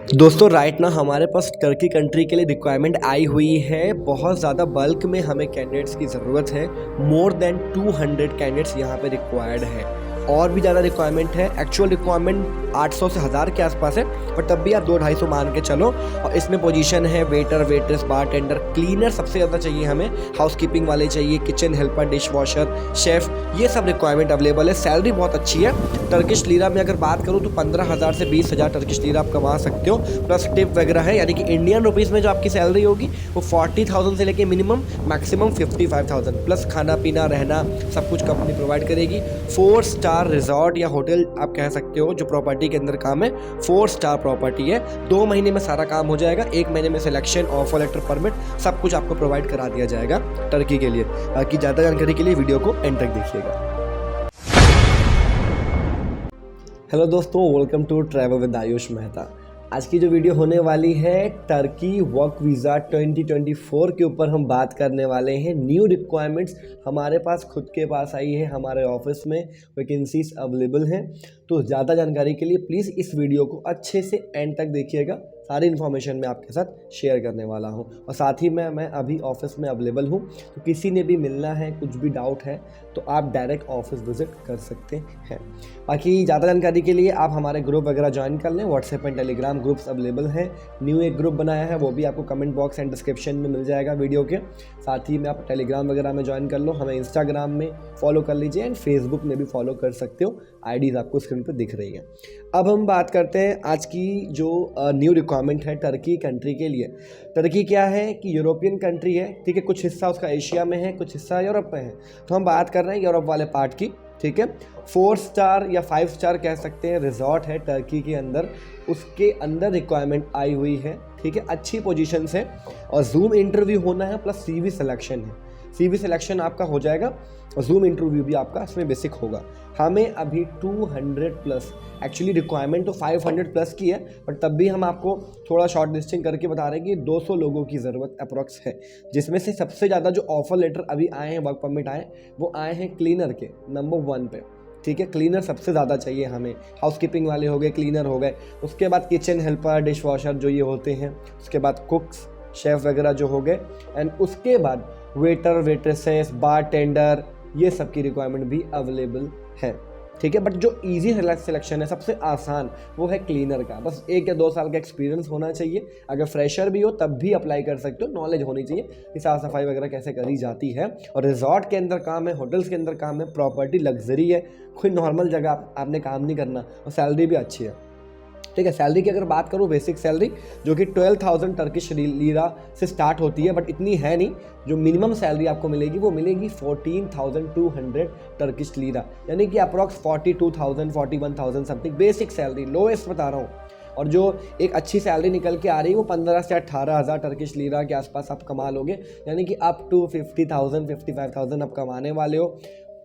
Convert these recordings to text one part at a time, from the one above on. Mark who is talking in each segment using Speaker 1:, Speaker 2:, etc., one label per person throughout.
Speaker 1: दोस्तों राइट ना हमारे पास टर्की कंट्री के लिए रिक्वायरमेंट आई हुई है। बहुत ज़्यादा बल्क में हमें कैंडिडेट्स की ज़रूरत है। मोर देन 200 कैंडिडेट्स यहाँ पे रिक्वायर्ड है। और भी ज़्यादा रिक्वायरमेंट है। एक्चुअल रिक्वायरमेंट 800 से 1000 के आसपास है, पर तब भी आप 200-250 मान के चलो। और इसमें पोजीशन है वेटर, वेट्रेस, बार टेंडर, क्लीनर सबसे ज़्यादा चाहिए हमें, हाउसकीपिंग वाले चाहिए, kitchen helper, dish washer, chef, ये सब रिक्वायरमेंट अवेलेबल है। सैलरी बहुत अच्छी है। टर्किश लीरा में अगर बात करूँ तो 15,000 से 20,000 टर्किश लीरा आप कमा सकते हो, प्लस टिप वगैरह है। यानी कि इंडियन रुपीज़ में जो आपकी सैलरी होगी वो 40,000 से लेके मिनिमम मैक्सिमम 55,000, प्लस खाना पीना रहना सब कुछ कंपनी प्रोवाइड करेगी। 4 स्टार रिजॉर्ट या होटल आप कह सकते हो जो प्रॉपर्टी के अंदर काम है। 4 स्टार प्रॉपर्टी है। 2 महीने में सारा काम हो जाएगा। 1 महीने में सिलेक्शन, ऑफर लेटर, परमिट सब कुछ आपको प्रोवाइड करा दिया जाएगा टर्की के लिए। बाकी ज़्यादा जानकारी के लिए वीडियो को एंड तक देखिएगा। हेलो दोस्तों, welcome to travel with Ayush Mehta. आज की जो वीडियो होने वाली है टर्की वर्क वीज़ा 2024 के ऊपर हम बात करने वाले हैं। न्यू रिक्वायरमेंट्स हमारे पास खुद के पास आई है, हमारे ऑफिस में वैकेंसीज अवेलेबल हैं। तो ज़्यादा जानकारी के लिए प्लीज़ इस वीडियो को अच्छे से एंड तक देखिएगा। सारी इन्फॉर्मेशन मैं आपके साथ शेयर करने वाला हूं। और साथ ही मैं अभी ऑफिस में अवेलेबल हूं, तो किसी ने भी मिलना है, कुछ भी डाउट है तो आप डायरेक्ट ऑफिस विजिट कर सकते हैं। बाकी ज़्यादा जानकारी के लिए आप हमारे ग्रुप वगैरह ज्वाइन कर लें। WhatsApp and Telegram groups available हैं। न्यू एक ग्रुप बनाया है, वो भी आपको कमेंट बॉक्स एंड डिस्क्रिप्शन में मिल जाएगा वीडियो के। साथ ही में आप टेलीग्राम वगैरह में ज्वाइन कर लो, हमें इंस्टाग्राम में फॉलो कर लीजिए एंड फेसबुक में भी फॉलो कर सकते हो। आईडीज़ आपको स्क्रीन पर दिख रही है। अब हम बात करते हैं आज की जो न्यू रिक्वायरमेंट है टर्की कंट्री के लिए। टर्की क्या है कि यूरोपियन कंट्री है, ठीक है। कुछ हिस्सा उसका एशिया में है, कुछ हिस्सा यूरोप में है। तो हम बात कर रहे हैं यूरोप वाले पार्ट की, ठीक है। 4 स्टार या 5 स्टार कह सकते हैं रिजॉर्ट है टर्की के अंदर, उसके अंदर रिक्वायरमेंट आई हुई है, ठीक है। अच्छी पोजीशंस है और जूम इंटरव्यू होना है, प्लस सीवी सिलेक्शन है। सीवी सिलेक्शन आपका हो जाएगा और जूम इंटरव्यू भी आपका इसमें बेसिक होगा। हमें अभी 200 प्लस, एक्चुअली रिक्वायरमेंट तो 500 प्लस की है, बट तब भी हम आपको थोड़ा शॉर्ट लिस्टिंग करके बता रहे हैं कि 200 लोगों की ज़रूरत अप्रॉक्स है। जिसमें से सबसे ज़्यादा जो ऑफर लेटर अभी आए हैं, वर्क परमिट आए, वो आए हैं क्लीनर के नंबर 1 पे, ठीक है। क्लीनर सबसे ज़्यादा चाहिए हमें। हाउसकीपिंग वाले हो गए, क्लीनर हो गए, उसके बाद किचन हेल्पर, डिश वॉशर जो ये होते हैं, उसके बाद कुक्स, शेफ़ वगैरह जो हो गए, एंड उसके बाद वेटर, वेट्रेसेस, बार टेंडर, ये सब की रिक्वायरमेंट भी अवेलेबल है, ठीक है। बट जो इजी सिलेक्शन है, सबसे आसान, वो है क्लीनर का। बस 1 या 2 साल का एक्सपीरियंस होना चाहिए। अगर फ्रेशर भी हो तब भी अप्लाई कर सकते हो। नॉलेज होनी चाहिए कि साफ सफाई वगैरह कैसे करी जाती है। और रिजॉर्ट के अंदर काम है, होटल्स के अंदर काम है, प्रॉपर्टी लग्जरी है, कोई नॉर्मल जगह आपने काम नहीं करना, और सैलरी भी अच्छी है, ठीक है। सैलरी की अगर बात करूँ, बेसिक सैलरी जो कि 12,000 टर्किश लीरा से स्टार्ट होती है, बट इतनी है नहीं। जो मिनिमम सैलरी आपको मिलेगी वो मिलेगी 14,200 टर्किश लीरा, यानी कि approx 42,000 41,000 something basic salary, lowest बता रहा हूँ। और जो एक अच्छी सैलरी निकल के आ रही है वो 15 से 18,000 टर्किश लीरा के आसपास आप कमा लोगे, यानी कि अप टू 50,000 55,000 आप कमाने वाले हो।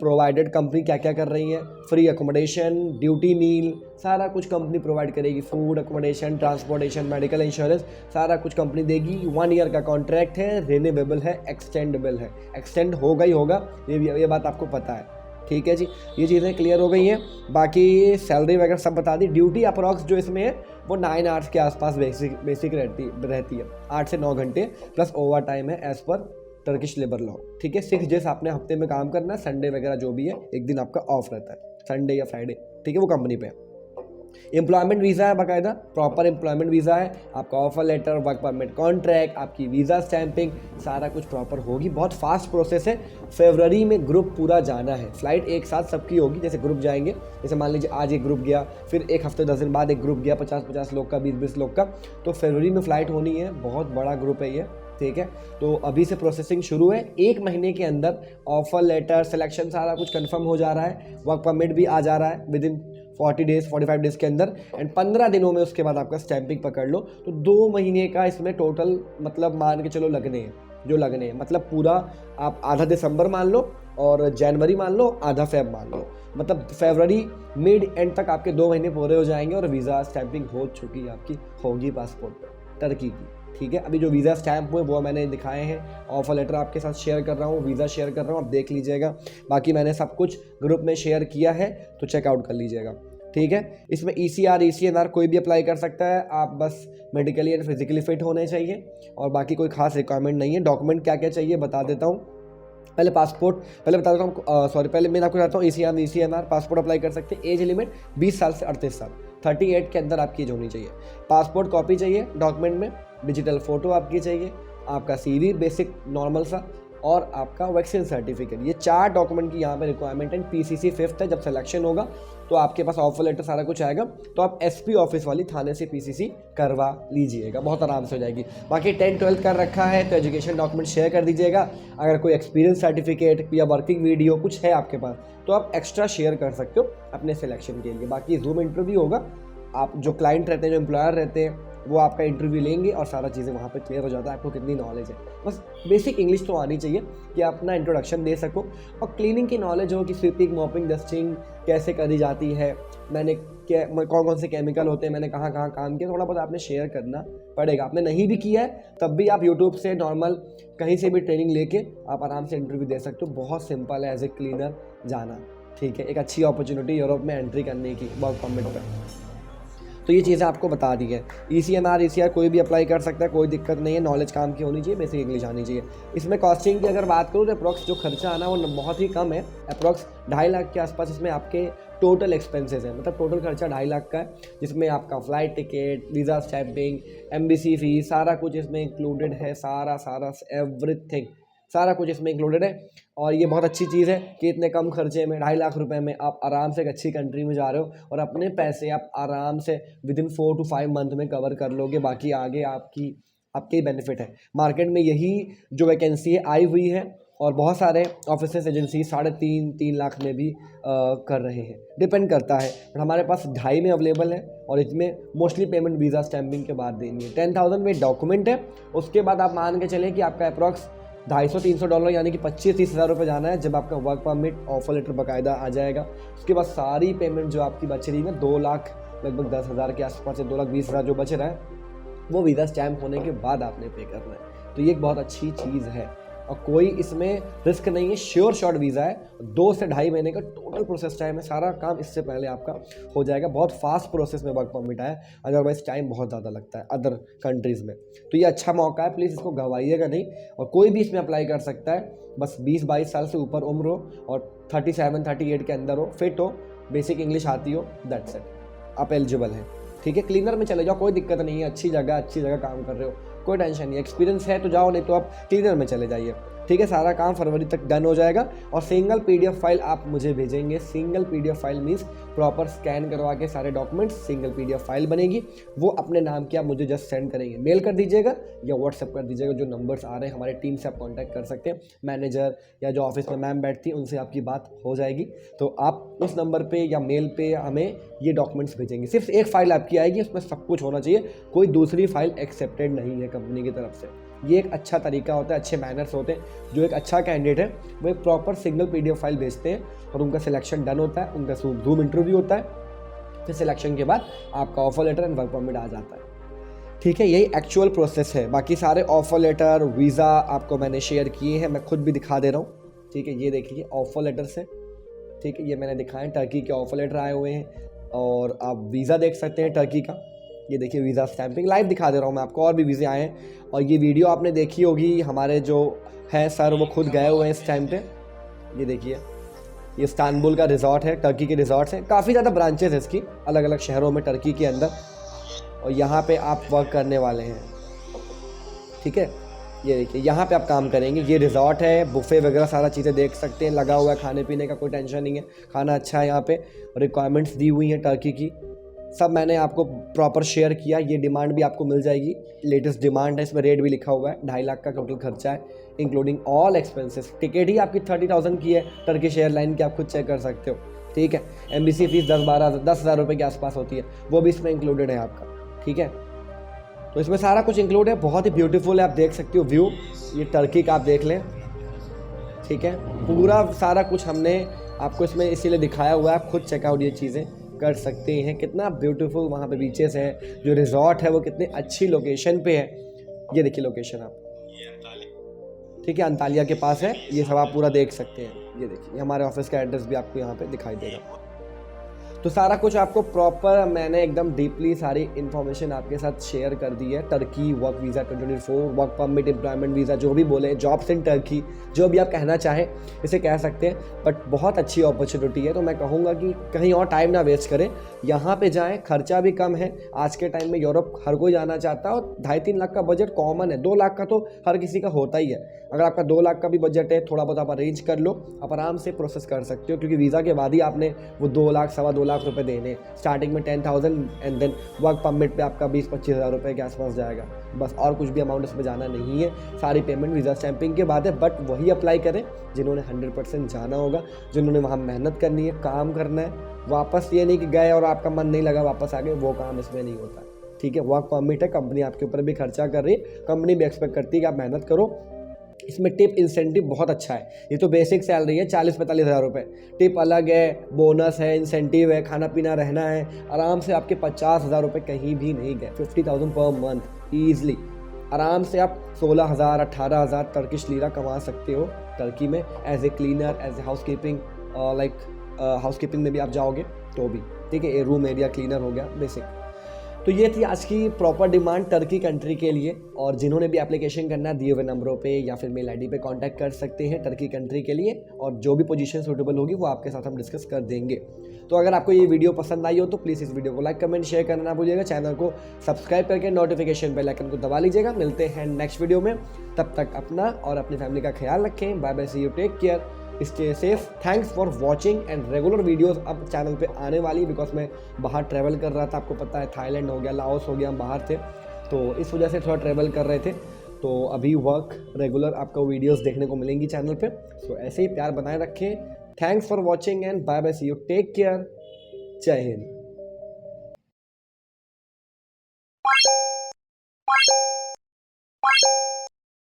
Speaker 1: प्रोवाइडेड कंपनी क्या क्या कर रही है, फ्री अकोमोडेशन, ड्यूटी मील, सारा कुछ कंपनी प्रोवाइड करेगी। Food, accommodation, transportation, medical insurance, सारा कुछ कंपनी देगी। 1 ईयर का कॉन्ट्रैक्ट है, रिन्यूएबल है, एक्सटेंडेबल है। एक्सटेंड होगा ही होगा, ये बात आपको पता है, ठीक है जी। ये चीज़ें क्लियर हो गई हैं। बाकी सैलरी वगैरह सब बता दी। ड्यूटी अप्रॉक्स जो इसमें है वो 9 आवर्स के आसपास बेसिक रहती है, 8 से 9 घंटे, प्लस ओवर टाइम है as per Turkish labour law, ठीक है। 6 डेज आपने हफ्ते में काम करना है, संडे वगैरह जो भी है एक दिन आपका ऑफ रहता है, संडे या फ्राइडे, ठीक है। वो कंपनी पे एम्प्लॉयमेंट वीज़ा है, बाकायदा प्रॉपर एम्प्लॉयमेंट वीज़ा है। आपका offer letter, work permit, contract, आपकी वीज़ा स्टैंपिंग, सारा कुछ प्रॉपर होगी। बहुत फास्ट प्रोसेस है। फरवरी में ग्रुप पूरा जाना है। फ्लाइट एक साथ सबकी होगी, जैसे ग्रुप जाएंगे, जैसे मान लीजिए आज एक ग्रुप गया, फिर एक हफ्ते 10 दिन बाद एक ग्रुप गया, 50-50 लोग का, 20-20 लोग का। तो फरवरी में फ़्लाइट होनी है। बहुत बड़ा ग्रुप है ये, ठीक है। तो अभी से प्रोसेसिंग शुरू है। 1 महीने के अंदर ऑफर लेटर, सिलेक्शन, सारा कुछ कंफर्म हो जा रहा है। वर्क परमिट भी आ जा रहा है विद इन 40 डेज 45 डेज के अंदर, एंड 15 दिनों में उसके बाद आपका स्टैंपिंग पकड़ लो। तो 2 महीने का इसमें टोटल मतलब मान के चलो लगने हैं, जो लगने हैं, मतलब पूरा आप आधा दिसंबर मान लो और जनवरी मान लो, आधा फेब मान लो, मतलब फरवरी मिड एंड तक आपके 2 महीने पूरे हो जाएंगे और वीज़ा स्टैंपिंग हो चुकी आपकी होगी पासपोर्ट पर टर्की की, ठीक है। अभी जो वीज़ा स्टैंप हुए वो मैंने दिखाए हैं। ऑफर लेटर आपके साथ शेयर कर रहा हूँ, वीज़ा शेयर कर रहा हूँ, आप देख लीजिएगा। बाकी मैंने सब कुछ ग्रुप में शेयर किया है, तो चेकआउट कर लीजिएगा। ठीक है। इसमें ECR ECNR कोई भी अप्लाई कर सकता है, आप बस मेडिकली एंड फिजिकली फिट होने चाहिए और बाकी कोई खास रिक्वायरमेंट नहीं है। डॉक्यूमेंट क्या क्या चाहिए बता देता हूँ। पहले पासपोर्ट, पहले बता देता हूँ, सॉरी पहले मैं आपको बताता हूँ। ECR ECNR पासपोर्ट अप्लाई कर सकते हैं। एज लिमिट 20 साल से 38 साल, 38 के अंदर आपकी एज होनी चाहिए। पासपोर्ट कॉपी चाहिए डॉक्यूमेंट में, डिजिटल फोटो आपकी चाहिए, आपका CV बेसिक नॉर्मल सा, और आपका वैक्सीन सर्टिफिकेट। ये 4 डॉक्यूमेंट की यहाँ पे रिक्वायरमेंट है। PCC 5th है। जब सिलेक्शन होगा तो आपके पास ऑफर लेटर सारा कुछ आएगा, तो आप SP ऑफिस वाली थाने से PCC करवा लीजिएगा, बहुत आराम से हो जाएगी। बाकी 10th-12th कर रखा है तो एजुकेशन डॉक्यूमेंट शेयर कर दीजिएगा। अगर कोई एक्सपीरियंस सर्टिफिकेट या वर्किंग वीडियो कुछ है आपके पास तो आप एक्स्ट्रा शेयर कर सकते हो अपने सिलेक्शन के लिए। बाकी जूम इंटरव्यू होगा, आप जो क्लाइंट रहते हैं, जो एम्प्लॉयर रहते हैं, वो आपका इंटरव्यू लेंगे और सारा चीज़ें वहाँ पे क्लियर हो जाता है आपको कितनी नॉलेज है। बस बेसिक इंग्लिश तो आनी चाहिए कि आप अपना इंट्रोडक्शन दे सको, और क्लीनिंग की नॉलेज हो कि स्वीपिंग, मॉपिंग, डस्टिंग कैसे करी जाती है, मैंने कौन कौन से केमिकल होते हैं, मैंने कहाँ कहाँ काम किया, थोड़ा बहुत आपने शेयर करना पड़ेगा। आपने नहीं भी किया है तब भी आप यूट्यूब से नॉर्मल कहीं से भी ट्रेनिंग लेके आप आराम से इंटरव्यू दे सकते हो। बहुत सिंपल है एज ए क्लीनर जाना, ठीक है। एक अच्छी अपॉर्चुनिटी यूरोप में एंट्री करने की वर्क परमिट पर। तो ये चीज़ें आपको बता दी है। ECNR ECR कोई भी अप्लाई कर सकता है, कोई दिक्कत नहीं है। नॉलेज काम की होनी चाहिए, बेसिक इंग्लिश आनी चाहिए। इसमें कॉस्टिंग की अगर बात करूँ तो अप्रॉक्स जो खर्चा आना वो बहुत ही कम है। अप्रॉक्स 2.5 लाख के आसपास इसमें आपके टोटल एक्सपेंसेस है, मतलब टोटल खर्चा 2.5 लाख का है, जिसमें आपका flight ticket, visa stamping, MBC fees, सारा कुछ इसमें इंक्लूडेड है। सारा एवरीथिंग, सारा कुछ इसमें इंक्लूडेड है। और ये बहुत अच्छी चीज़ है कि इतने कम खर्चे में 2.5 लाख रुपए में आप आराम से एक अच्छी कंट्री में जा रहे हो और अपने पैसे आप आराम से विदिन 4 to 5 मंथ में कवर कर लोगे। बाकी आगे आपके ही बेनिफिट है। मार्केट में यही जो वैकेंसी है आई हुई है, और बहुत सारे ऑफिसेस एजेंसी 3.5-3 लाख में भी कर रहे हैं, डिपेंड करता है। बट हमारे पास 2.5 में अवेलेबल है, और इसमें मोस्टली पेमेंट वीज़ा स्टैंपिंग के बाद देनी है। 10,000 में डॉक्यूमेंट है, उसके बाद आप मान के चलें कि आपका अप्रॉक्स $250-300 यानी कि 25-30 हज़ार रुपये जाना है। जब आपका वर्क परमिट ऑफर लेटर बाकायदा आ जाएगा, उसके बाद सारी पेमेंट जो आपकी बच रही है 2 लाख लगभग 10 हज़ार के आसपास से 2,20,000 जो बच रहा है वो वीज़ा स्टैम्प होने के बाद आपने पे करना है। तो ये एक बहुत अच्छी चीज़ है, और कोई इसमें रिस्क नहीं है। श्योर शॉट वीज़ा है, 2 से 2.5 महीने का टोटल प्रोसेस टाइम है। सारा काम इससे पहले आपका हो जाएगा। बहुत फास्ट प्रोसेस में वर्क परमिट है, अदरवाइज टाइम बहुत ज़्यादा लगता है अदर कंट्रीज़ में। तो ये अच्छा मौका है, प्लीज़ इसको गंवाइएगा नहीं। और कोई भी इसमें अप्लाई कर सकता है, बस 20-22 साल से ऊपर उम्र हो और 37-38 के अंदर हो, फिट हो, बेसिक इंग्लिश आती हो, दैट्स इट, आप एलिजिबल हैं। ठीक है, क्लीनर में चले जाओ, कोई दिक्कत नहीं है। अच्छी जगह काम कर रहे हो, कोई टेंशन नहीं। एक्सपीरियंस है तो जाओ, नहीं तो आप क्लीनर में चले जाइए। ठीक है, सारा काम फरवरी तक डन हो जाएगा। और सिंगल PDF फाइल आप मुझे भेजेंगे। Single PDF file means proper scan करवा के सारे डॉक्यूमेंट्स सिंगल PDF फाइल बनेगी। वो अपने नाम की आप मुझे जस्ट सेंड करेंगे, मेल कर दीजिएगा या व्हाट्सएप कर दीजिएगा। जो नंबर्स आ रहे हैं हमारे टीम से आप कॉन्टैक्ट कर सकते हैं। मैनेजर या जो ऑफिस में मैम बैठती हैं उनसे आपकी बात हो जाएगी। तो आप उस नंबर पर या मेल पे हमें ये डॉक्यूमेंट्स भेजेंगे। सिर्फ एक फ़ाइल आपकी आएगी, उसमें सब कुछ होना चाहिए, कोई दूसरी फाइल एक्सेप्टेड नहीं है कंपनी की तरफ से। ये एक अच्छा तरीका होता है, अच्छे मैनर्स होते हैं। जो एक अच्छा कैंडिडेट है वो एक प्रॉपर सिंगल PDF फाइल भेजते हैं और उनका सिलेक्शन डन होता है, उनका जूम इंटरव्यू होता है, फिर सिलेक्शन के बाद आपका offer letter and work permit आ जाता है। ठीक है, यही एक्चुअल प्रोसेस है। बाकी सारे ऑफर लेटर, वीज़ा आपको मैंने शेयर किए हैं, मैं खुद भी दिखा दे रहा हूँ। ठीक है, ये देखिए ऑफर लेटर से, ठीक है, ये मैंने दिखाए, टर्की के ऑफर लेटर आए हुए हैं। और आप वीज़ा देख सकते हैं टर्की का, ये देखिए वीज़ा स्टैंपिंग लाइव दिखा दे रहा हूँ मैं आपको। और भी वीज़े आए हैं, और ये वीडियो आपने देखी होगी, हमारे जो हैं सर वो खुद गए हुए हैं इस टाइम पे। ये देखिए, ये इस्तांबुल का रिज़ॉर्ट है, टर्की के रिज़ॉर्ट्स हैं, काफ़ी ज़्यादा ब्रांचेस है इसकी अलग अलग शहरों में टर्की के अंदर, और यहाँ पे आप वर्क करने वाले हैं। ठीक है, ये देखिए यहाँ पे आप काम करेंगे। ये रिज़ॉर्ट है, बुफे वगैरह सारा चीज़ें देख सकते हैं, लगा हुआ है, खाने पीने का कोई टेंशन नहीं है, खाना अच्छा है यहाँ पे। रिक्वायरमेंट्स दी हुई हैं टर्की की, सब मैंने आपको प्रॉपर शेयर किया। ये डिमांड भी आपको मिल जाएगी, लेटेस्ट डिमांड है, इसमें रेट भी लिखा हुआ है। 2.5 लाख का टोटल खर्चा है इंक्लूडिंग ऑल एक्सपेंसेस। टिकट ही आपकी 30,000 की है टर्किश एयरलाइन की, आप खुद चेक कर सकते हो। ठीक है, MBC फीस 10 हज़ार रुपये के आसपास होती है, वो भी इसमें इंक्लूडेड है आपका। ठीक है, तो इसमें सारा कुछ इंक्लूड है, बहुत ही ब्यूटीफुल है, आप देख सकते हो व्यू, ये टर्की का आप देख लें। ठीक है, पूरा सारा कुछ हमने आपको इसमें इसीलिए दिखाया हुआ है, आप खुद चेकआउट ये चीज़ें कर सकते हैं। कितना ब्यूटीफुल वहाँ पे बीचेस हैं, जो रिजॉर्ट है वो कितनी अच्छी लोकेशन पे है। ये देखिए लोकेशन आप, ठीक है, अंतालिया के पास है, ये सब आप पूरा देख सकते हैं। ये देखिए हमारे ऑफिस का एड्रेस भी आपको यहाँ पे दिखाई देगा। तो सारा कुछ आपको प्रॉपर मैंने एकदम डीपली सारी इन्फॉर्मेशन आपके साथ शेयर कर दी है। Turkey work visa 2024, work permit, employment visa, जो भी बोले, जॉब्स इन टर्की, जो भी आप कहना चाहें इसे कह सकते हैं। बट बहुत अच्छी अपॉर्चुनिटी है, तो मैं कहूँगा कि कहीं और टाइम ना वेस्ट करें, यहाँ पे जाएँ। खर्चा भी कम है, आज के टाइम में यूरोप हर कोई जाना चाहता है और 2.5-3 लाख का बजट कॉमन है। 2 लाख का तो हर किसी का होता ही है। अगर आपका 2 लाख का भी बजट है, थोड़ा बहुत आप अरेंज कर लो, आप आराम से प्रोसेस कर सकते हो, क्योंकि वीज़ा के बाद ही आपने वो 2 लाख, 2.25 लाख रुपए देने। स्टार्टिंग में 10,000 एंड देन वर्क परमिट पे आपका 20-25 हज़ार रुपये के आसपास जाएगा, बस। और कुछ भी अमाउंट इसमें जाना नहीं है, सारी पेमेंट वीज़ा स्टैंपिंग के बाद है। बट वही अप्लाई करें जिन्होंने 100% जाना होगा, जिन्होंने वहाँ मेहनत करनी है, काम करना है। वापस ये नहीं कि गए और आपका मन नहीं लगा वापस आ गए, वो काम इसमें नहीं होता। ठीक है, वर्क परमिट है, कंपनी आपके ऊपर भी खर्चा कर रही है, कंपनी भी एक्सपेक्ट करती है कि आप मेहनत करो। इसमें टिप इंसेंटिव बहुत अच्छा है। ये तो बेसिक सैलरी है 40-45 हज़ार रुपये, टिप अलग है, बोनस है, इंसेंटिव है, खाना पीना रहना है। आराम से आपके 50 हज़ार रुपये कहीं भी नहीं गए। 50,000 पर मंथ ईजली। आराम से आप 16,000, 18,000 टर्किश लीरा कमा सकते हो टर्की में, as a cleaner, as a housekeeping. Housekeeping में भी आप जाओगे तो भी ठीक है, रूम एरिया क्लीनर हो गया बेसिक। तो ये थी आज की प्रॉपर डिमांड टर्की कंट्री के लिए। और जिन्होंने भी एप्लीकेशन करना है, दिए हुए नंबरों पे या फिर मेल आईडी पे कांटेक्ट कर सकते हैं टर्की कंट्री के लिए, और जो भी पोजीशन सूटेबल होगी वो आपके साथ हम डिस्कस कर देंगे। तो अगर आपको ये वीडियो पसंद आई हो तो प्लीज़ इस वीडियो को लाइक, कमेंट, शेयर करना ना भूलिएगा। चैनल को सब्सक्राइब करके नोटिफिकेशन बेल आइकन को दबा लीजिएगा। मिलते हैं नेक्स्ट वीडियो में, तब तक अपना और अपनी फैमिली का ख्याल रखें। Bye bye, see you, take care, stay safe. Thanks for watching and regular videos अब चैनल पे आने वाली, बिकॉज मैं बाहर ट्रैवल कर रहा था, आपको पता है, थाईलैंड हो गया, लाओस हो गया, हम बाहर थे, तो इस वजह से थोड़ा ट्रैवल कर रहे थे। तो अभी वर्क रेगुलर आपको वीडियोस देखने को मिलेंगी चैनल पे। सो ऐसे ही प्यार बनाए रखें। Thanks for watching and bye bye, see you, take care, Jai Hind.